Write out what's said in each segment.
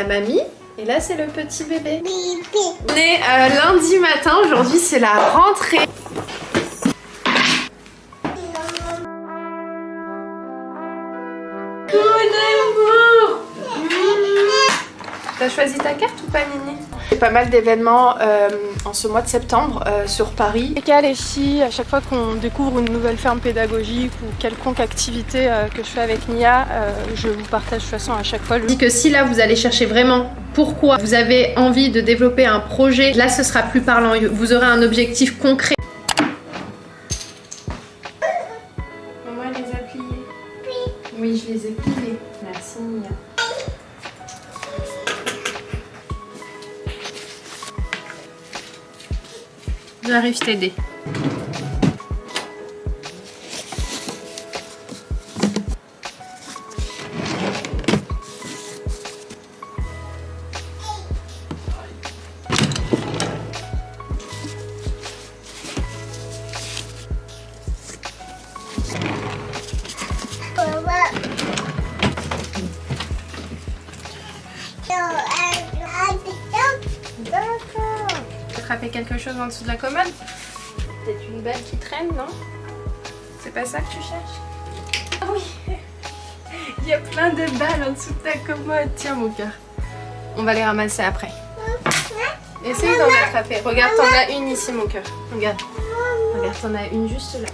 la mamie et là c'est le petit bébé. On est lundi matin, aujourd'hui c'est la rentrée. T'as choisi ta carte ou pas, Nini? Pas mal d'événements en ce mois de septembre sur Paris. Les filles, à chaque fois qu'on découvre une nouvelle ferme pédagogique ou quelconque activité que je fais avec Nia, je vous partage de toute façon à chaque fois. Je dis que si là vous allez chercher vraiment pourquoi vous avez envie de développer un projet, là ce sera plus parlant, vous aurez un objectif concret. Maman elle les a pliés. Oui, je les ai pliés. Merci Nia. J'arrive t'aider. Attraper quelque chose en dessous de la commode? Peut-être une balle qui traîne, non? C'est pas ça que tu cherches? Ah oui! Il y a plein de balles en dessous de ta commode. Tiens mon cœur. On va les ramasser après. Essaye d'en attraper. Regarde, t'en as une ici mon cœur. Regarde. Regarde, t'en as une juste là.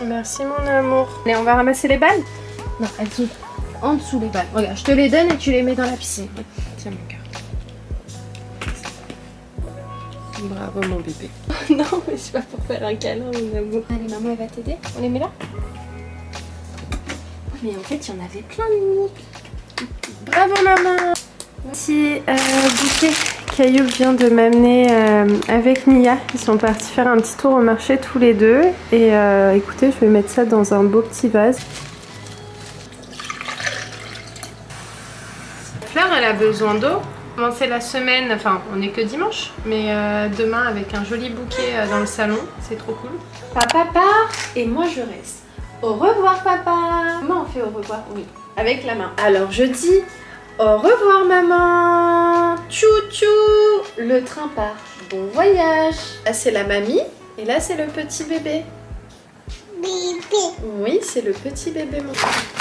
Merci mon amour. Allez, on va ramasser les balles? Non, elles sont en dessous les balles. Regarde, je te les donne et tu les mets dans la piscine. Tiens mon cœur. Bravo mon bébé. Non, mais c'est pas pour faire un câlin mon amour. Allez, maman elle va t'aider. On les met là? Mais en fait, il y en avait plein Mimi. Bravo maman. Petit bouquet qu'Ayoub vient de m'amener avec Nia. Ils sont partis faire un petit tour au marché tous les deux. Et écoutez, je vais mettre ça dans un beau petit vase. Fleur, elle a besoin d'eau. Commencer la semaine, enfin on est que dimanche, mais demain avec un joli bouquet dans le salon, c'est trop cool. Papa part et moi je reste. Au revoir papa. Comment on fait au revoir? Oui, avec la main. Alors je dis au revoir maman. Tchou tchou. Le train part. Bon voyage. Là c'est la mamie et là c'est le petit bébé. Oui, c'est le petit bébé mon.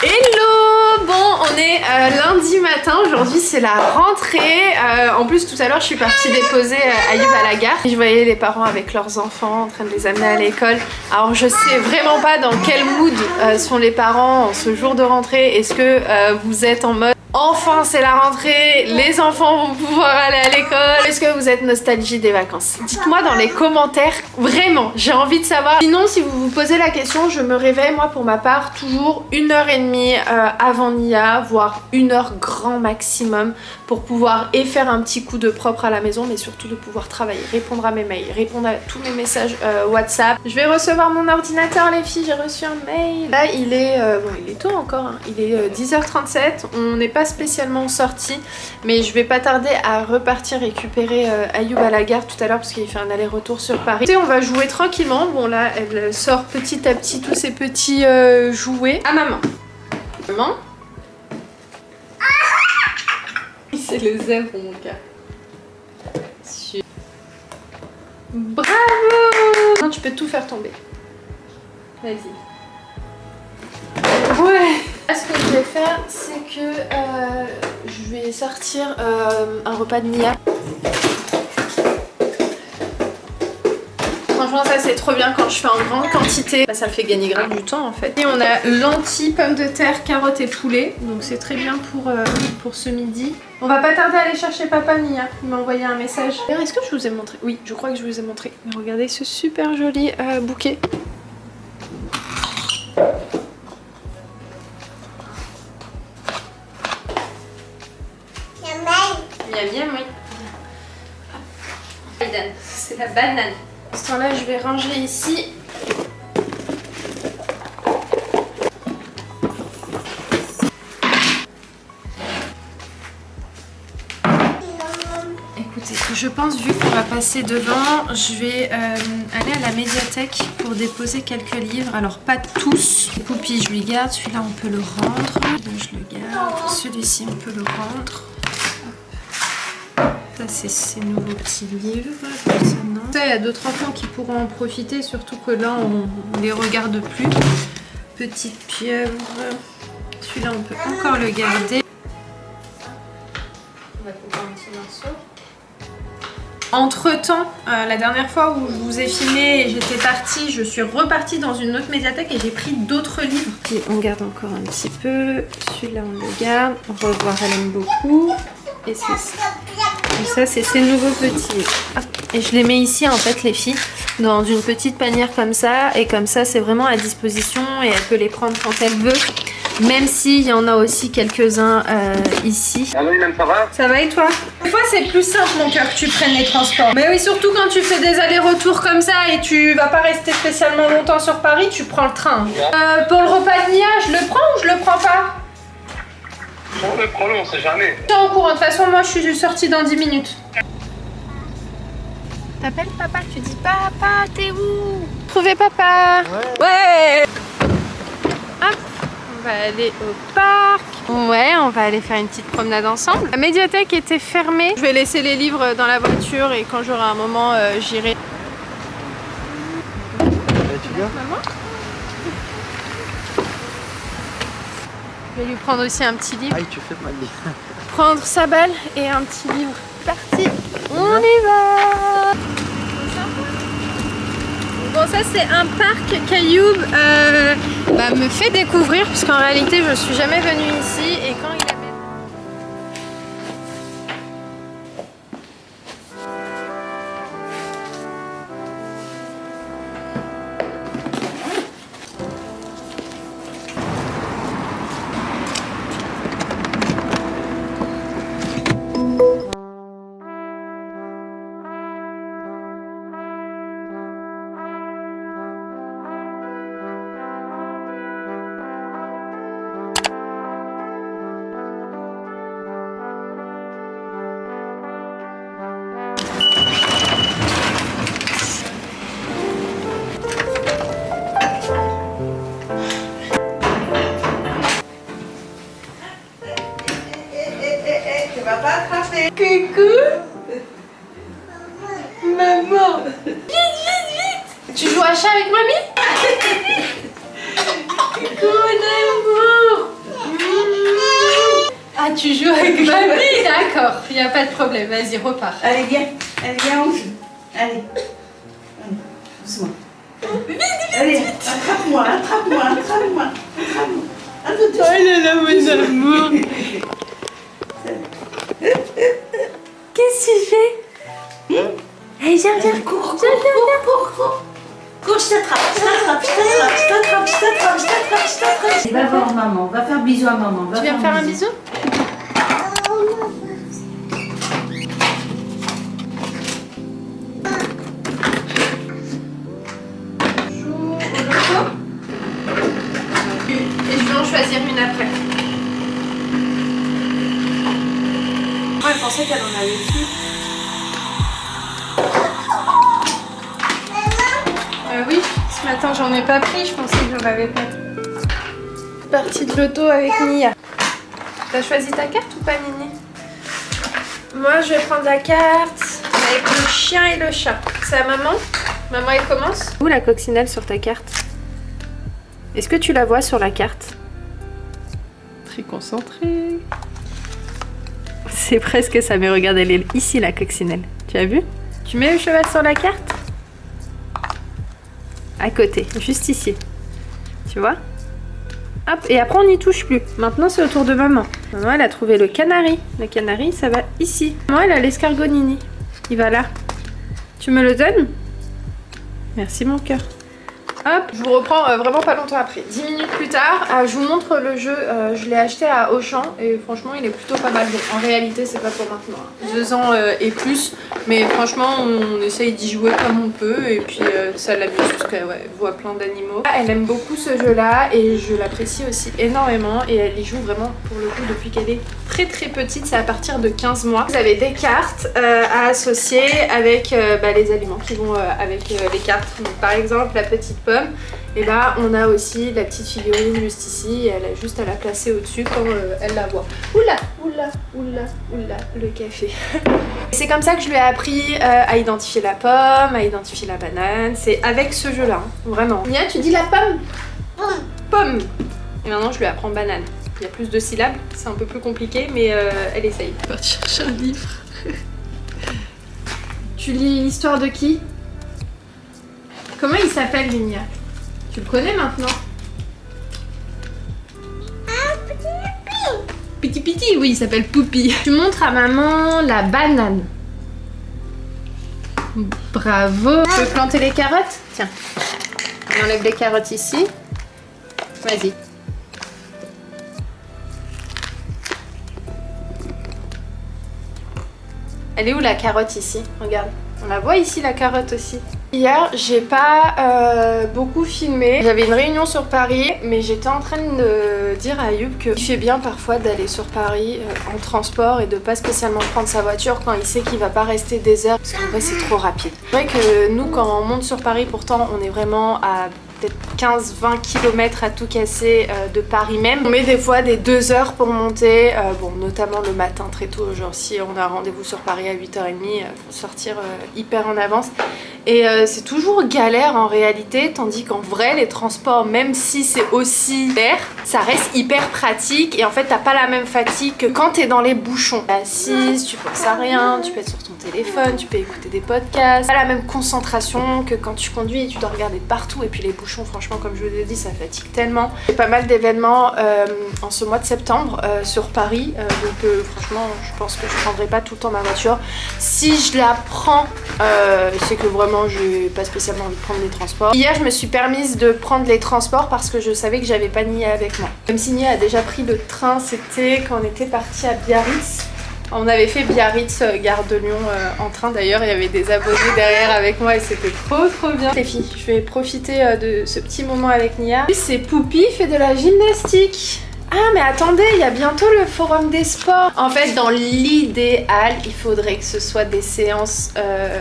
Hello! Bon, on est lundi matin, aujourd'hui c'est la rentrée. En plus tout à l'heure je suis partie déposer Ayoub à la gare. Et je voyais les parents avec leurs enfants en train de les amener à l'école. Alors je sais vraiment pas dans quel mood sont les parents en ce jour de rentrée. Est-ce que vous êtes en mode enfin c'est la rentrée, les enfants vont pouvoir aller à l'école? Est-ce que vous êtes nostalgie des vacances? Dites-moi dans les commentaires, vraiment, j'ai envie de savoir. Sinon, si vous vous posez la question, je me réveille moi pour ma part toujours 1h30 avant Nia, voire 1h grand maximum pour pouvoir et faire un petit coup de propre à la maison, mais surtout de pouvoir travailler, répondre à mes mails, répondre à tous mes messages WhatsApp. Je vais recevoir mon ordinateur les filles, j'ai reçu un mail. Là il est, bon il est tôt encore, hein. Il est 10h37, on n'est pas spécialement sorti, mais je vais pas tarder à repartir récupérer Ayoub à la gare tout à l'heure parce qu'il fait un aller-retour sur Paris. Et on va jouer tranquillement. Bon là elle sort petit à petit tous ses petits jouets. À maman. Maman. C'est le zèbre mon gars. Bravo. Non, tu peux tout faire tomber. Vas-y. Ouais. Ce que je vais faire, c'est que je vais sortir un repas de Nia. Franchement ça c'est trop bien quand je fais en grande quantité. Là, ça me fait gagner grave du temps en fait. Et on a lentilles, pommes de terre, carottes et poulet. Donc c'est très bien pour ce midi. On va pas tarder à aller chercher papa Nia. Il m'a envoyé un message. Est-ce que je vous ai montré? Oui, je crois que je vous ai montré. Mais regardez ce super joli bouquet. Miam miam, oui. C'est la banane. À ce temps-là, je vais ranger ici. Écoutez, ce que je pense, vu qu'on va passer devant, je vais aller à la médiathèque pour déposer quelques livres. Alors pas tous. Poupie, je lui garde. Celui-là, on peut le rendre. Là, je le garde. Celui-ci, on peut le rendre. Ça, c'est ces nouveaux petits livres. Ça, il y a d'autres enfants qui pourront en profiter, surtout que là, on les regarde plus. Petite pieuvre. Celui-là, on peut encore le garder. On va couper un petit morceau. Entre temps, la dernière fois où je vous ai filmé et j'étais partie, je suis repartie dans une autre médiathèque et j'ai pris d'autres livres. Et on garde encore un petit peu. Celui-là, on le garde. Au revoir, elle aime beaucoup. Et c'est ça. Et ça, c'est ces nouveaux petits. Ah. Et je les mets ici, en fait, les filles, dans une petite panière comme ça. Et comme ça, c'est vraiment à disposition et elle peut les prendre quand elle veut. Même s'il y en a aussi quelques-uns ici. Ah oui, même ça va? Ça va et toi? Des fois c'est plus simple mon cœur que tu prennes les transports. Mais oui, surtout quand tu fais des allers-retours comme ça et tu vas pas rester spécialement longtemps sur Paris, tu prends le train. Pour le repas de Nia, je le prends ou je le prends pas? On le prend, on sait jamais. Je suis en courant, de toute façon moi je suis sortie dans 10 minutes. T'appelles papa, tu dis papa, t'es où? Trouver papa. Ouais. Hop. On va aller au parc. Ouais, on va aller faire une petite promenade ensemble. La médiathèque était fermée. Je vais laisser les livres dans la voiture et quand j'aurai un moment, j'irai. Tu viens? Maman ? Je vais lui prendre aussi un petit livre. Aïe, tu fais mal. Prendre sa balle et un petit livre. Parti. On y va. Bon, ça c'est un parc qu'Ayoub me fait découvrir parce qu'en réalité je suis jamais venue ici et quand il avait... Coucou. Maman. Vite. Tu joues à chat avec mamie? Coucou mon amour. Ah, tu joues avec mamie? D'accord, il n'y a pas de problème. Vas-y, repars. Allez, viens, on joue. Allez. Doucement. Allez, attrape-moi. Un peu de... Oh là là, mon amour. Qu'est-ce que tu fais? Allez, viens. Cours. Cours, je t'attrape. Va voir maman, va faire bisou à maman. Tu viens me faire un bisou? Et je vais en choisir une après. Moi, elle pensait qu'elle en avait plus. Oui, ce matin j'en ai pas pris, je pensais que j'en avais pas. Partie de l'auto avec Nia. T'as choisi ta carte ou pas, Nini? Moi je vais prendre la carte avec le chien et le chat. C'est à maman? Maman elle commence? Où la coccinelle sur ta carte? Est-ce que tu la vois sur la carte? Très concentrée. C'est presque ça, mais regarde, elle est ici la coccinelle. Tu as vu? Tu mets le cheval sur la carte? À côté, juste ici. Tu vois? Hop, et après on n'y touche plus. Maintenant c'est au tour de maman. Maman elle a trouvé le canari. Le canari ça va ici. Maman elle a l'escargot Nini. Il va là. Tu me le donnes? Merci mon cœur. Hop, je vous reprends vraiment pas longtemps après. 10 minutes plus tard, je vous montre le jeu. Je l'ai acheté à Auchan et franchement il est plutôt pas mal. Bon, en réalité c'est pas pour maintenant, 2 ans et plus, mais franchement on essaye d'y jouer comme on peut et puis ça l'amuse parce qu'elle voit plein d'animaux. Elle aime beaucoup ce jeu là et je l'apprécie aussi énormément et elle y joue vraiment pour le coup depuis qu'elle est très petite, c'est à partir de 15 mois. Vous avez des cartes à associer avec les aliments qui vont avec les cartes. Donc, par exemple la petite pomme, et là on a aussi la petite figurine juste ici et elle a juste à la placer au-dessus quand elle la voit. Oula, oula, oula, oula, le café. C'est comme ça que je lui ai appris à identifier la pomme, à identifier la banane. C'est avec ce jeu là, vraiment. Nia, tu dis la pomme? Pomme. Et maintenant je lui apprends banane. Il y a plus de syllabes, c'est un peu plus compliqué, mais elle essaye. Je vais partir chercher un livre. Tu lis l'histoire de qui? Comment il s'appelle, Nia? Tu le connais maintenant? Petit Piti, oui, il s'appelle Poupi. Tu montres à maman la banane. Bravo. Tu veux planter les carottes? Tiens, on enlève les carottes ici. Vas-y. Elle est où la carotte ici? Regarde, on la voit ici la carotte aussi. Hier, j'ai pas beaucoup filmé. J'avais une réunion sur Paris, mais j'étais en train de dire à Ayoub qu'il fait bien parfois d'aller sur Paris en transport et de pas spécialement prendre sa voiture quand il sait qu'il va pas rester des heures, parce qu'en vrai c'est trop rapide. C'est vrai que nous, quand on monte sur Paris, pourtant on est vraiment à peut-être 15-20 km à tout casser de Paris même. On met des fois des 2 heures pour monter, bon, notamment le matin très tôt, genre si on a rendez-vous sur Paris à 8h30, faut sortir hyper en avance. Et c'est toujours galère en réalité, tandis qu'en vrai les transports, même si c'est aussi vert, ça reste hyper pratique et en fait t'as pas la même fatigue que quand t'es dans les bouchons. T'es assise, tu penses à rien, tu peux être sur ton téléphone, tu peux écouter des podcasts. Pas la même concentration que quand tu conduis et tu dois regarder partout. Et puis les bouchons, franchement, comme je vous l'ai dit, ça fatigue tellement. Il y a pas mal d'événements en ce mois de septembre sur Paris, donc franchement je pense que je prendrai pas tout le temps ma voiture. Si je la prends, c'est que vraiment j'ai pas spécialement envie de prendre les transports. Hier je me suis permise de prendre les transports parce que je savais que j'avais pas Nia avec moi. Même si Nia a déjà pris le train, c'était quand on était parti à Biarritz. On avait fait Biarritz, gare de Lyon en train d'ailleurs, il y avait des abonnés derrière avec moi et c'était trop bien. Les filles, je vais profiter de ce petit moment avec Nia. C'est Poupi, fait de la gymnastique. Ah mais attendez, il y a bientôt le forum des sports. En fait, dans l'idéal, il faudrait que ce soit des séances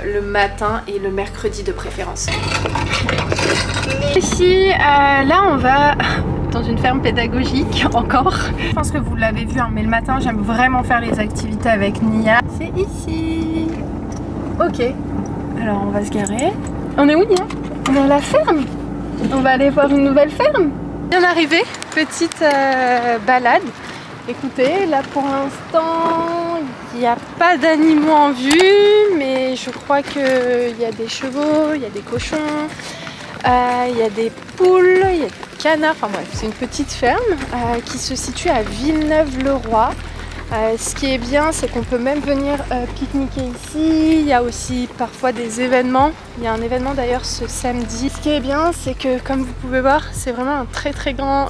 le matin et le mercredi de préférence. Ici, là on va dans une ferme pédagogique encore. Je pense que vous l'avez vu, hein, mais le matin j'aime vraiment faire les activités avec Nia. C'est ici. Ok, alors on va se garer. On est où, Nia? On est à la ferme. On va aller voir une nouvelle ferme. Bien arrivé, petite balade. Écoutez, là pour l'instant, il n'y a pas d'animaux en vue, mais je crois qu'il y a des chevaux, il y a des cochons, il y a des poules, il y a des canards. Enfin bref, c'est une petite ferme qui se situe à Villeneuve-le-Roi. Ce qui est bien, c'est qu'on peut même venir pique-niquer ici. Il y a aussi parfois des événements. Il y a un événement d'ailleurs ce samedi. Ce qui est bien, c'est que comme vous pouvez voir, c'est vraiment un très grand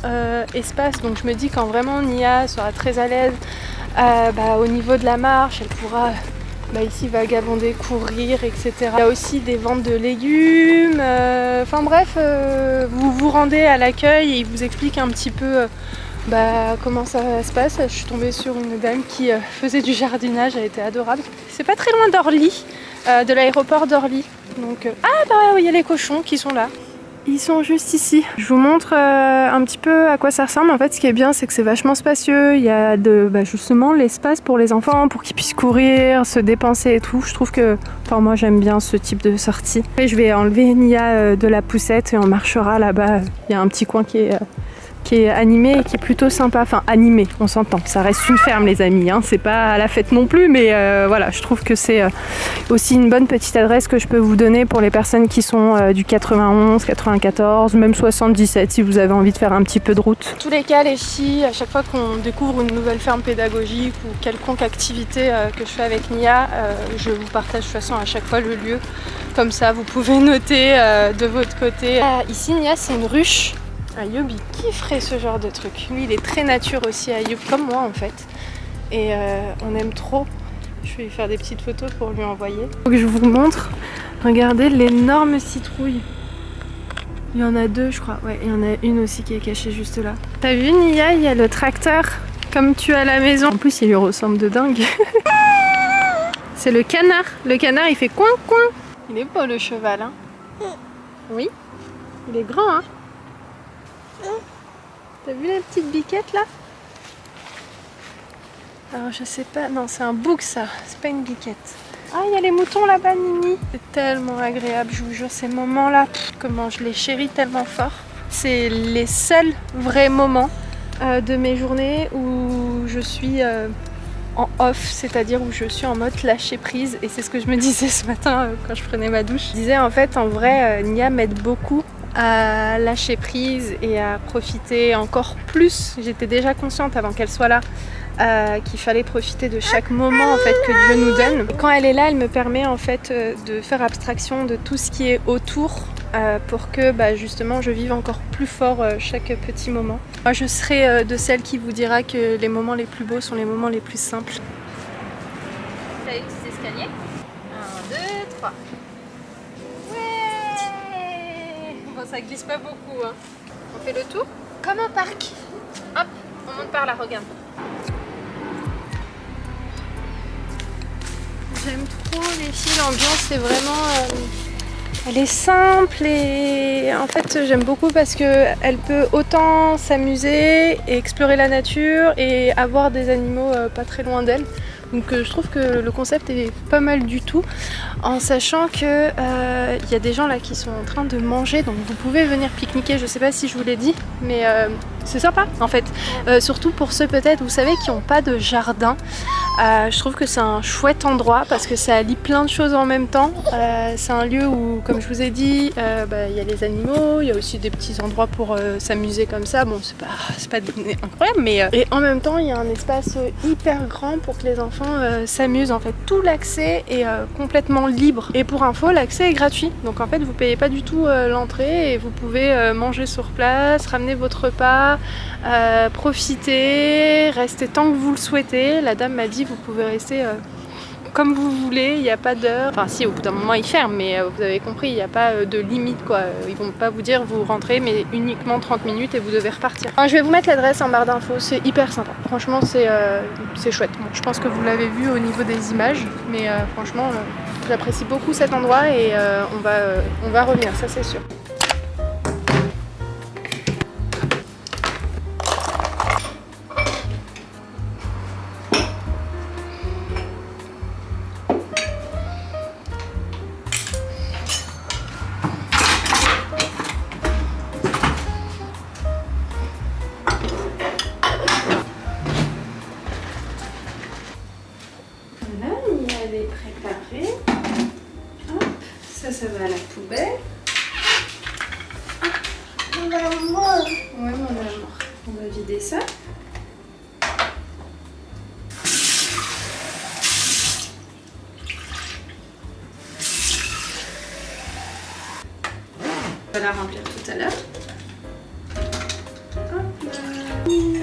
espace. Donc je me dis quand vraiment Nia sera très à l'aise au niveau de la marche, elle pourra ici vagabonder, courir, etc. Il y a aussi des ventes de légumes. Enfin bref, vous vous rendez à l'accueil et ils vous expliquent un petit peu comment ça se passe. Je suis tombée sur une dame qui faisait du jardinage, elle était adorable. C'est pas très loin d'Orly, de l'aéroport d'Orly. Donc il y a les cochons qui sont là. Ils sont juste ici. Je vous montre un petit peu à quoi ça ressemble. En fait, ce qui est bien, c'est que c'est vachement spacieux. Il y a justement l'espace pour les enfants, pour qu'ils puissent courir, se dépenser et tout. Je trouve que, moi j'aime bien ce type de sortie. Et je vais enlever Nia de la poussette et on marchera là-bas. Il y a un petit coin qui qui est animée et qui est plutôt sympa. Enfin, animée, on s'entend. Ça reste une ferme, les amis. Hein. C'est pas à la fête non plus, mais voilà, je trouve que c'est aussi une bonne petite adresse que je peux vous donner pour les personnes qui sont du 91, 94, même 77, si vous avez envie de faire un petit peu de route. En tous les cas, les filles, à chaque fois qu'on découvre une nouvelle ferme pédagogique ou quelconque activité que je fais avec Nia, je vous partage de toute façon à chaque fois le lieu. Comme ça, vous pouvez noter de votre côté. Ici, Nia, c'est une ruche. Ayoub, il kifferait ce genre de truc. Lui, il est très nature aussi, Ayoub, comme moi en fait. Et on aime trop. Je vais lui faire des petites photos pour lui envoyer. Faut que je vous montre. Regardez l'énorme citrouille. Il y en a deux, je crois. Ouais, il y en a une aussi qui est cachée juste là. T'as vu, Nia, il y a le tracteur comme tu as à la maison. En plus, il lui ressemble de dingue. C'est le canard. Le canard, il fait coin coin. Il est beau le cheval, hein? Oui, il est grand, hein? T'as vu la petite biquette là? Alors je sais pas, non c'est un bouc ça, c'est pas une biquette. Ah il y a les moutons là-bas Nini. C'est tellement agréable, je vous jure ces moments là, comment je les chéris tellement fort. C'est les seuls vrais moments de mes journées où je suis en off, c'est-à-dire où je suis en mode lâcher prise, et c'est ce que je me disais ce matin quand je prenais ma douche. Je disais en fait en vrai Nia m'aide beaucoup à lâcher prise et à profiter encore plus. J'étais déjà consciente avant qu'elle soit là qu'il fallait profiter de chaque moment en fait que Dieu nous donne. Quand elle est là, elle me permet en fait de faire abstraction de tout ce qui est autour pour que justement je vive encore plus fort chaque petit moment. Moi je serai de celle qui vous dira que les moments les plus beaux sont les moments les plus simples. T'as les petits escaliers. 1, 2, 3. Ouais. Bon ça glisse pas beaucoup hein. On fait le tour comme un parc. Hop, on monte par là, regarde. J'aime trop les filles, l'ambiance c'est vraiment... elle est simple et en fait j'aime beaucoup parce qu'elle peut autant s'amuser et explorer la nature et avoir des animaux pas très loin d'elle. Donc je trouve que le concept est pas mal du tout, en sachant que y a des gens là qui sont en train de manger, donc vous pouvez venir pique-niquer, je sais pas si je vous l'ai dit, mais c'est sympa en fait. Surtout pour ceux peut-être, vous savez, qui n'ont pas de jardin. Je trouve que c'est un chouette endroit parce que ça allie plein de choses en même temps. C'est un lieu où, comme je vous ai dit, y a les animaux, il y a aussi des petits endroits pour s'amuser comme ça. Bon, c'est pas incroyable, mais et en même temps, il y a un espace hyper grand pour que les enfants s'amusent. En fait, tout l'accès est complètement libre. Et pour info, l'accès est gratuit. Donc en fait, vous payez pas du tout l'entrée et vous pouvez manger sur place, ramener votre repas, profiter, rester tant que vous le souhaitez. La dame m'a dit vous pouvez rester comme vous voulez, il n'y a pas d'heure. Enfin si, au bout d'un moment ils ferment, mais vous avez compris, il n'y a pas de limite quoi. Ils vont pas vous dire vous rentrez mais uniquement 30 minutes et vous devez repartir. Enfin, je vais vous mettre l'adresse en barre d'infos, c'est hyper sympa. Franchement c'est chouette. Bon, je pense que vous l'avez vu au niveau des images, mais franchement j'apprécie beaucoup cet endroit et on va revenir, ça c'est sûr. Elle est préparée. Hop, ça va à la poubelle. Maman. Ouais, mon amour. On va vider ça. On va la remplir tout à l'heure. Hop là. Oui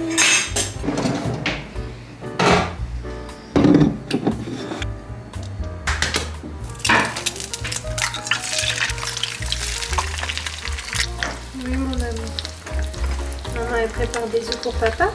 mon amour. Maman elle prépare des œufs pour papa.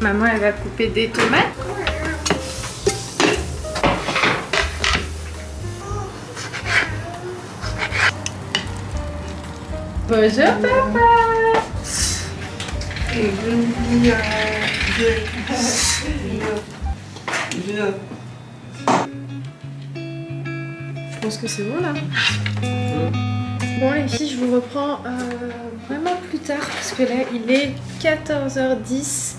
Maman, elle va couper des tomates. Bonjour papa. Je pense que c'est bon là. Bon les filles, je vous reprends vraiment plus tard parce que là il est 14h10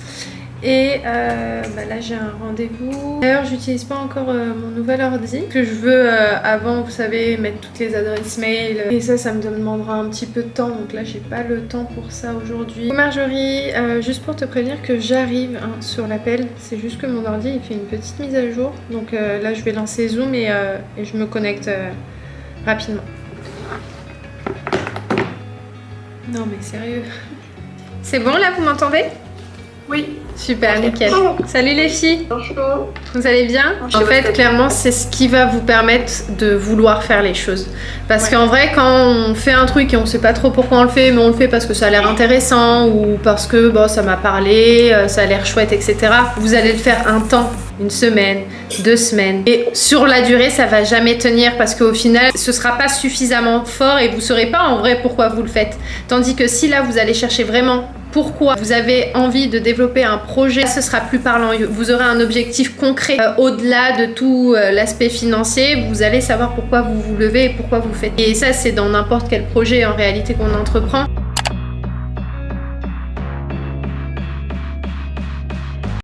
et là j'ai un rendez-vous. D'ailleurs j'utilise pas encore mon nouvel ordi que je veux avant, vous savez, mettre toutes les adresses mail et ça me demandera un petit peu de temps, donc là j'ai pas le temps pour ça aujourd'hui. Marjorie, juste pour te prévenir que j'arrive sur l'appel, c'est juste que mon ordi il fait une petite mise à jour, donc là je vais lancer Zoom et je me connecte rapidement. Non mais sérieux. C'est bon là, vous m'entendez? Oui. Super, nickel. Salut les filles. Bonjour. Vous allez bien? En fait, clairement, c'est ce qui va vous permettre de vouloir faire les choses. Parce qu'en vrai, quand on fait un truc et on sait pas trop pourquoi on le fait, mais on le fait parce que ça a l'air intéressant ou parce que bon, ça m'a parlé, ça a l'air chouette, etc. Vous allez le faire un temps, une semaine, 2 semaines. Et sur la durée, ça va jamais tenir parce qu'au final, ce sera pas suffisamment fort et vous saurez pas en vrai pourquoi vous le faites. Tandis que si là, vous allez chercher vraiment pourquoi vous avez envie de développer un projet, ce sera plus parlant. Vous aurez un objectif concret au-delà de tout l'aspect financier. Vous allez savoir pourquoi vous vous levez et pourquoi vous le faites. Et ça, c'est dans n'importe quel projet en réalité qu'on entreprend.